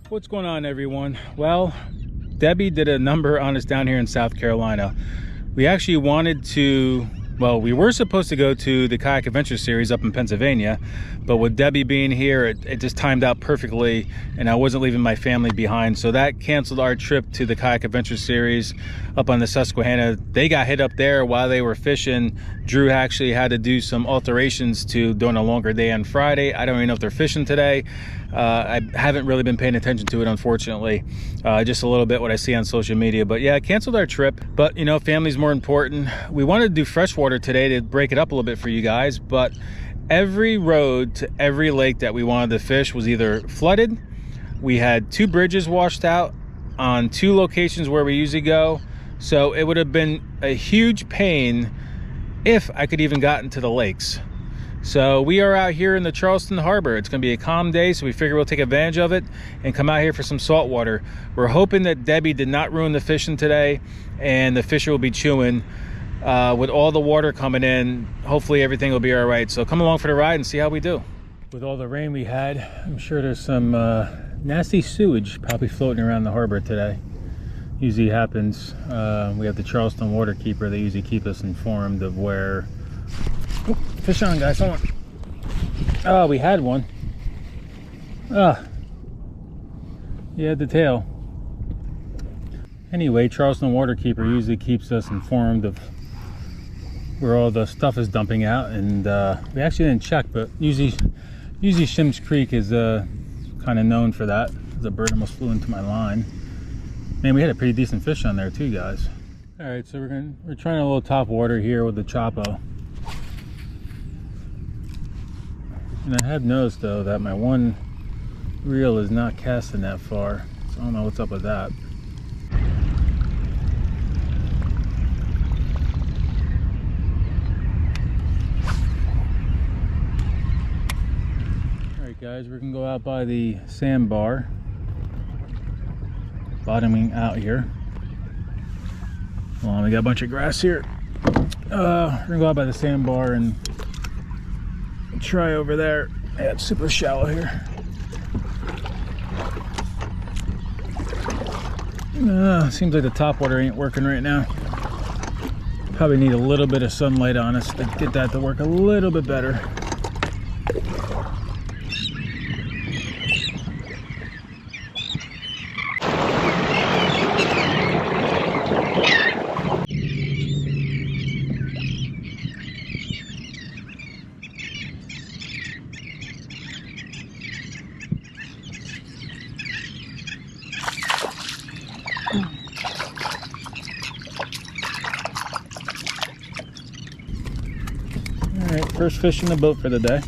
What's going on, everyone? Well, Debbie did a number on us down here in South Carolina. We actually wanted to, well, we were supposed to go to the Kayak Adventure Series up in Pennsylvania, but with Debbie being here, it just timed out perfectly, and I wasn't leaving my family behind, so that canceled our trip to the Kayak Adventure Series up on the Susquehanna. They got hit up there while they were fishing. Drew actually had to do some alterations to doing a longer day on Friday. I don't even know if they're fishing today. I haven't really been paying attention to it, unfortunately. Just a little bit what I see on social media. But yeah, I canceled our trip. But, you know, family's more important. We wanted to do freshwater today to break it up a little bit for you guys. But every road to every lake that we wanted to fish was either flooded. We had 2 bridges washed out on 2 locations where we usually go. So it would have been a huge pain if I could even gotten to the lakes. So we are out here in the Charleston Harbor. It's going to be a calm day, so we figure we'll take advantage of it and come out here for some salt water. We're hoping that Debbie did not ruin the fishing today, and the fisher will be chewing. With all the water coming in, hopefully everything will be all right. So come along for the ride and see how we do. With all the rain we had, I'm sure there's some nasty sewage probably floating around the harbor today. Usually happens. We have the Charleston waterkeeper. They usually keep us informed of where... Oop, fish on, guys, hold on. Oh, we had one. He had the tail. Anyway, Charleston waterkeeper usually keeps us informed of where all the stuff is dumping out, and we actually didn't check, but usually Shims Creek is kind of known for that. The bird almost flew into my line. Man, we had a pretty decent fish on there too, guys. All right, so we're trying a little top water here with the Chopo. And I have noticed though that my one reel is not casting that far, so I don't know what's up with that. Alright guys, we're gonna go out by the sandbar, bottoming out here. Hold on, we got a bunch of grass here. We're gonna go out by the sandbar and try over there. Yeah, it's super shallow here. Seems like the top water ain't working right now. Probably need a little bit of sunlight on us to get that to work a little bit better. Alright, first fish in the boat for the day. I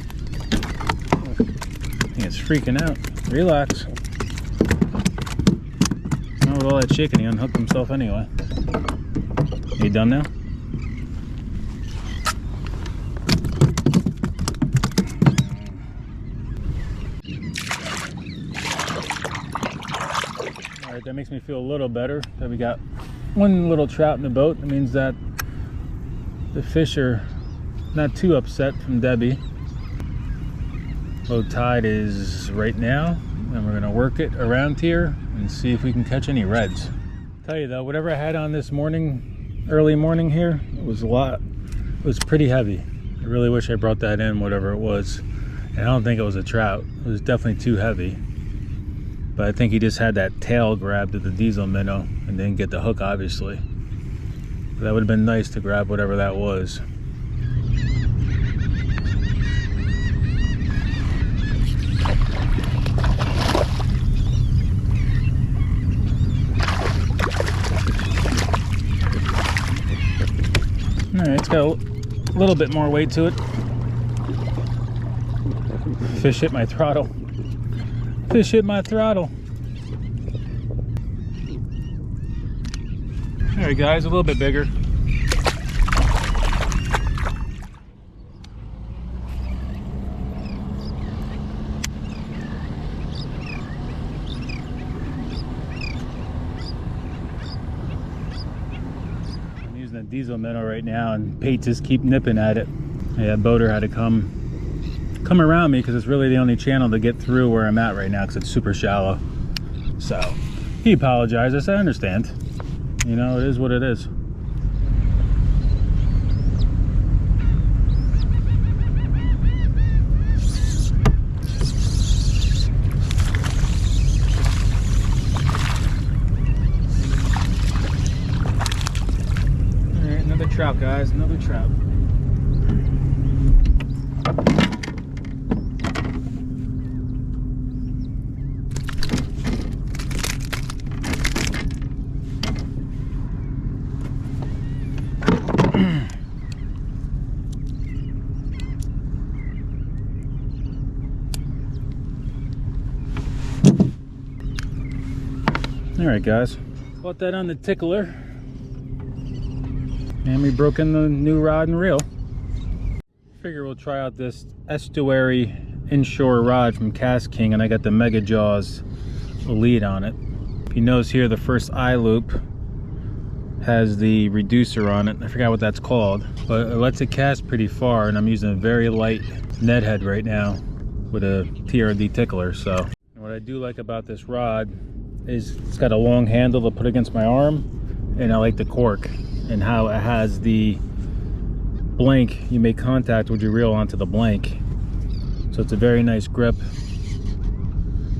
think it's freaking out. Relax. Not with all that shaking, he unhooked himself anyway. Are you done now? Alright, that makes me feel a little better that we got one little trout in the boat. That means that the fish are not too upset from Debbie. Low tide is right now, and we're gonna work it around here and see if we can catch any reds. Tell you though, whatever I had on this morning, early morning here, it was pretty heavy. I really wish I brought that in, whatever it was. And I don't think it was a trout. It was definitely too heavy. But I think he just had that tail grabbed at the diesel minnow and didn't get the hook, obviously. But that would have been nice to grab whatever that was. Alright, it's got a little bit more weight to it. Fish hit my throttle. Fish hit my throttle. Alright guys, a little bit bigger. The diesel minnow right now, and Pate just keep nipping at it. Yeah, boater had to come around me because it's really the only channel to get through where I'm at right now because it's super shallow. So he apologized. I said, I understand. You know, it is what it is. All right, another trout, guys, another trout. All right, guys, bought that on the tickler, and we broke in the new rod and reel. Figure we'll try out this Estuary inshore rod from Cast King, and I got the Mega Jaws Elite on it. If you notice here, the first eye loop has the reducer on it. I forgot what that's called, but it lets it cast pretty far, and I'm using a very light Ned head right now with a TRD tickler. So what I do like about this rod is it's got a long handle to put against my arm, and I like the cork and how it has the blank. You make contact with your reel onto the blank, so it's a very nice grip.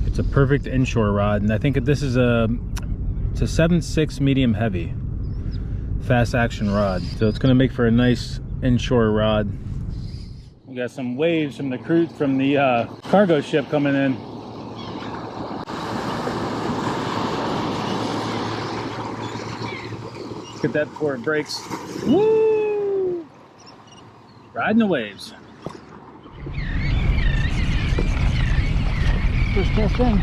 It's a perfect inshore rod, and I think this is it's a 7.6 medium heavy fast action rod, so it's going to make for a nice inshore rod. We got some waves from the cruise, from the cargo ship coming in. Get that before it breaks. Woo! Riding the waves. First cast in.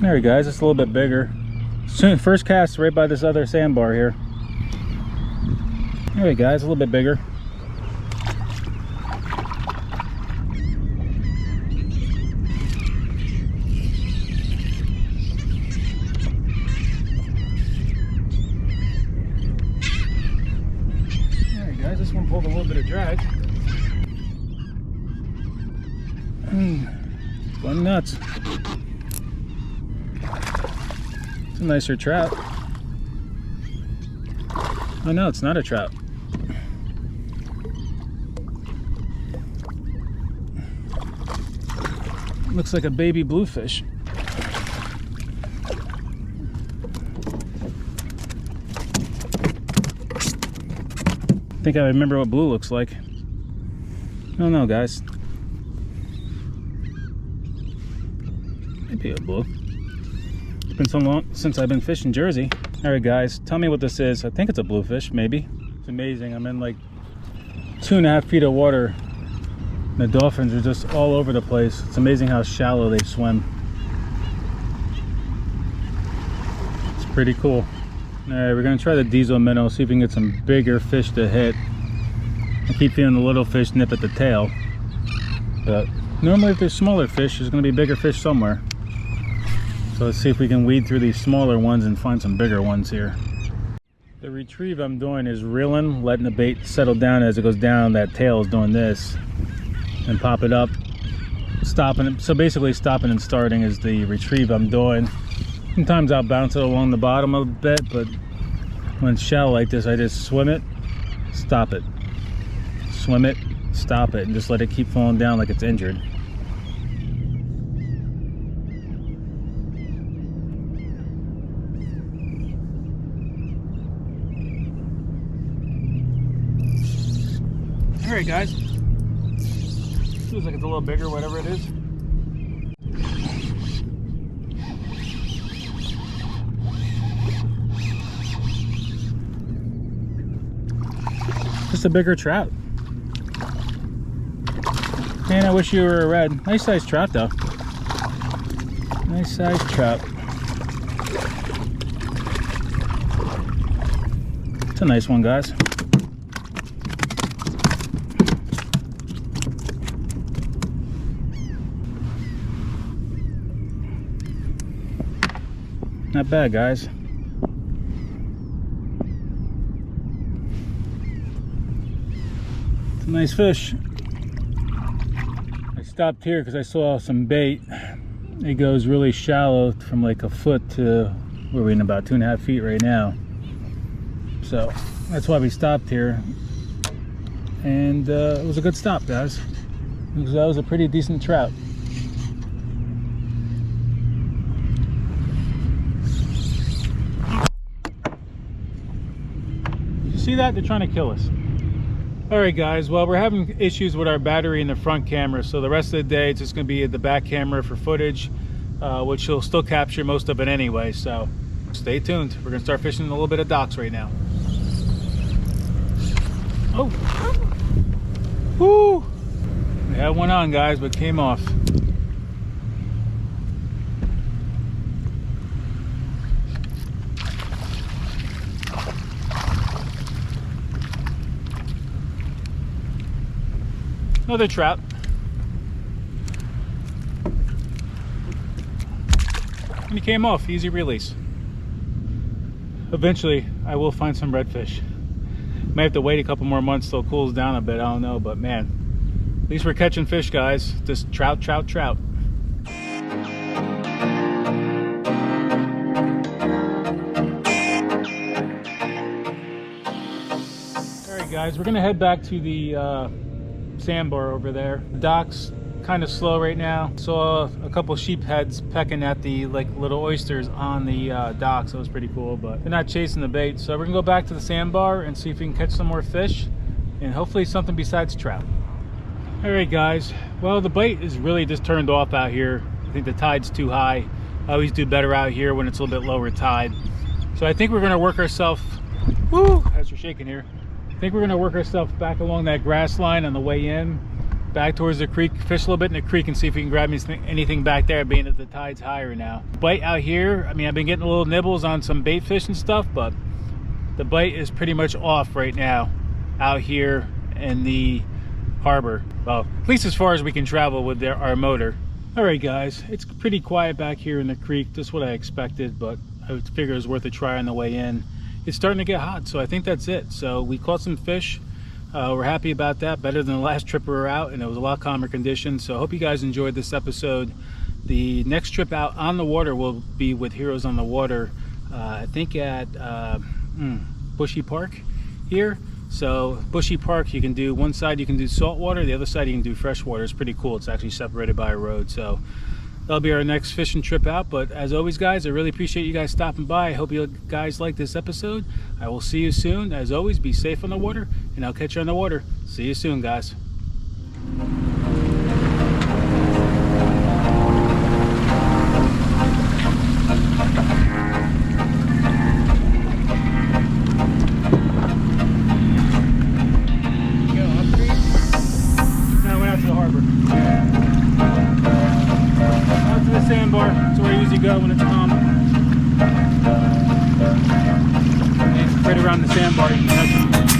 There we go, guys. It's a little bit bigger. Soon, first cast right by this other sandbar here. There we go, guys. A little bit bigger. This one pulled a little bit of drag. Fun nuts. It's a nicer trout. Oh no, it's not a trout. Looks like a baby bluefish. I think I remember what blue looks like. I don't know, guys. Maybe a blue. It's been so long since I've been fishing Jersey. All right, guys, tell me what this is. I think it's a bluefish, maybe. It's amazing. I'm in like 2.5 feet of water. The dolphins are just all over the place. It's amazing how shallow they swim. It's pretty cool. All right, we're gonna try the diesel minnow, see if we can get some bigger fish to hit. I keep feeling the little fish nip at the tail, but normally if there's smaller fish, there's gonna be bigger fish somewhere. So let's see if we can weed through these smaller ones and find some bigger ones here. The retrieve I'm doing is reeling, letting the bait settle down. As it goes down, that tail is doing this, and pop it up, stopping it. So basically stopping and starting is the retrieve I'm doing. Sometimes I'll bounce it along the bottom a bit, but when it's shallow like this, I just swim it, stop it, swim it, stop it, and just let it keep falling down like it's injured. All right, guys. Feels like it's a little bigger, whatever it is. Just a bigger trout. Man, I wish you were a red. Nice sized trout though. Nice sized trout. It's a nice one, guys. Not bad, guys. Nice fish. I stopped here because I saw some bait. It goes really shallow from like a foot to where we're in about 2.5 feet right now. So that's why we stopped here. And it was a good stop, guys. Because that was a pretty decent trout. You see that? They're trying to kill us. Alright guys, well, we're having issues with our battery in the front camera, so the rest of the day it's just going to be the back camera for footage, which will still capture most of it anyway, so stay tuned. We're going to start fishing a little bit of docks right now. Oh! Woo! We had one on, guys, but came off. Another trout. And he came off, easy release. Eventually, I will find some redfish. Might have to wait a couple more months till it cools down a bit, I don't know, but man, at least we're catching fish, guys. Just trout, trout, trout. Alright guys, we're gonna head back to the sandbar over there. The dock's kind of slow right now. Saw a couple sheep heads pecking at the like little oysters on the dock, so it was pretty cool, but they're not chasing the bait. So we're gonna go back to the sandbar and see if we can catch some more fish and hopefully something besides trout. All right guys, well, the bait is really just turned off out here. I think the tide's too high. I always do better out here when it's a little bit lower tide. So I think we're gonna work ourselves, woo, as we're shaking here. I think we're going to work ourselves back along that grass line on the way in, back towards the creek, fish a little bit in the creek and see if we can grab anything back there, being that the tide's higher now. Bite out here, I mean, I've been getting a little nibbles on some bait fish and stuff, but the bite is pretty much off right now out here in the harbor. Well, at least as far as we can travel with our motor. All right guys, it's pretty quiet back here in the creek, just what I expected, but I figured it was worth a try on the way in. It's starting to get hot, so I think that's it. So we caught some fish. We're happy about that, better than the last trip we were out, and it was a lot calmer conditions. So I hope you guys enjoyed this episode. The next trip out on the water will be with Heroes on the Water, I think at Bushy Park here. So Bushy Park, you can do one side, you can do salt water, the other side you can do fresh water. It's pretty cool. It's actually separated by a road. So that'll be our next fishing trip out. But as always guys, I really appreciate you guys stopping by. I hope you guys like this episode. I will see you soon. As always, be safe on the water, and I'll catch you on the water. See you soon guys. Sandbar, that's where I usually go when it's calm. And right around the sandbar you can catch them.